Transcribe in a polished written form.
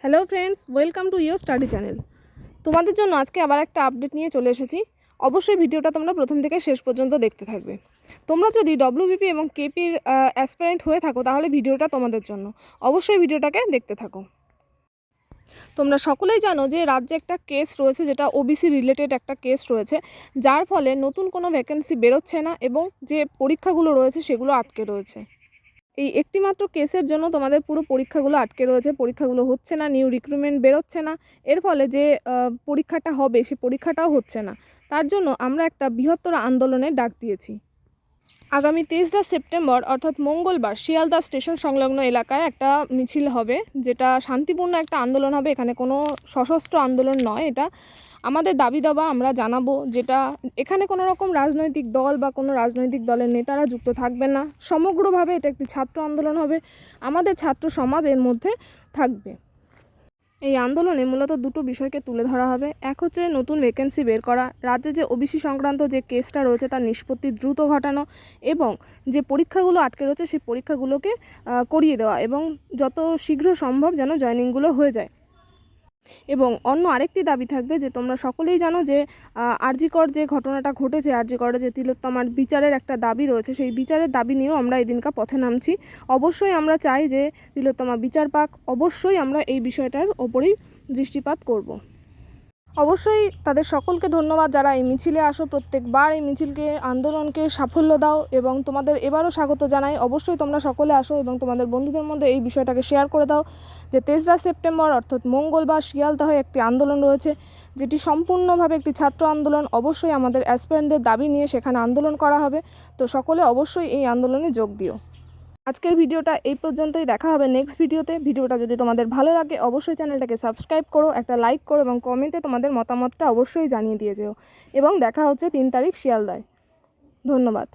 Hello friends, welcome to your study channel. তোমাদের জন্য আজকে আবার একটা আপডেট নিয়ে চলে এসেছি। অবশ্যই ভিডিওটা তোমরা প্রথম থেকে শেষ পর্যন্ত দেখতে থাকবে। তোমরা যদি ডব্লিউবিপি এবং কেপির অ্যাসপিরেন্ট হয়ে থাকো তাহলে ভিডিওটা তোমাদের জন্য, অবশ্যই ভিডিওটাকে দেখতে থাকো। তোমরা সকলেই জানো যে রাজ্যে একটা কেস রয়েছে, যেটা ওবিসি রিলেটেড একটা কেস রয়েছে, যার ফলে নতুন কোনো ভ্যাকেন্সি বেরোচ্ছে না এবং যে পরীক্ষাগুলো রয়েছে সেগুলো আটকে রয়েছে। এই একটিমাত্র কেসের জন্য তোমাদের পুরো পরীক্ষাগুলো আটকে রয়েছে, পরীক্ষাগুলো হচ্ছে না, নিউ রিক্রুটমেন্ট বেরোচ্ছে না। এর ফলে যে পরীক্ষাটা হবে সেই পরীক্ষাটাও হচ্ছে না। তার জন্য আমরা একটা বৃহত্তর আন্দোলনের ডাক দিয়েছি। আগামী 23 সেপ্টেম্বর অর্থাৎ মঙ্গলবার শিয়ালদা স্টেশন সংলগ্ন এলাকায় একটা মিছিল হবে, যেটা শান্তিপূর্ণ একটা আন্দোলন হবে। এখানে কোনো সশস্ত্র আন্দোলন নয়, এটা আমাদের দাবি দাবা আমরা জানাবো, যেটা এখানে কোনো রকম রাজনৈতিক দল বা কোনো রাজনৈতিক দলের নেতারা যুক্ত থাকবেন না। সমগ্রভাবে এটা একটি ছাত্র আন্দোলন হবে, আমাদের ছাত্র সমাজ এর মধ্যে থাকবে। এই আন্দোলনে মূলত দুটো বিষয়কে তুলে ধরা হবে। এক হচ্ছে নতুন ভ্যাকেন্সি বের করা, রাজ্যে যে ওবিসি সংক্রান্ত যে কেসটা রয়েছে তার নিষ্পত্তি দ্রুত ঘটানো, এবং যে পরীক্ষাগুলো আটকে রয়েছে সেই পরীক্ষাগুলোকে করিয়ে দেওয়া, এবং যত শীঘ্র সম্ভব যেন জয়েনিংগুলো হয়ে যায়। এবং অন্য আরেকটি দাবি থাকবে, যে তোমরা সকলেই জানো যে আরজিকর যে ঘটনাটা ঘটেছে, আরজিকরে যে তিলোত্তমার বিচারের একটা দাবি রয়েছে, সেই বিচারের দাবি নিয়েও আমরা এদিনকার পথে নামছি। অবশ্যই আমরা চাই যে তিলোত্তমা বিচার পাক, অবশ্যই আমরা এই বিষয়টার ওপরেই দৃষ্টিপাত করব। অবশ্যই তাদের সকলকে ধন্যবাদ যারা এই মিছিলে আসো, প্রত্যেকবার এই মিছিলকে আন্দোলনকে সাফল্য দাও, এবং তোমাদের এবারও স্বাগত জানাই। অবশ্যই তোমরা সকলে আসো এবং তোমাদের বন্ধুদের মধ্যে এই বিষয়টাকে শেয়ার করে দাও যে 23 সেপ্টেম্বর অর্থাৎ মঙ্গলবার শিয়ালদাহে একটি আন্দোলন রয়েছে, যেটি সম্পূর্ণভাবে একটি ছাত্র আন্দোলন। অবশ্যই আমাদের অ্যাসপিরেন্টদের দাবি নিয়ে সেখানে আন্দোলন করা হবে, তো সকলে অবশ্যই এই আন্দোলনে যোগ দিও। আজকের ভিডিওটা এই পর্যন্তই, দেখা হবে নেক্সট ভিডিওতে। ভিডিওটা যদি তোমাদের ভালো লাগে অবশ্যই চ্যানেলটাকে সাবস্ক্রাইব করো, একটা লাইক করো এবং কমেন্টে তোমাদের মতামতটা অবশ্যই জানিয়ে দিয়ে যেও। এবং দেখা হচ্ছে 3 তারিখ শিয়ালদায়। ধন্যবাদ।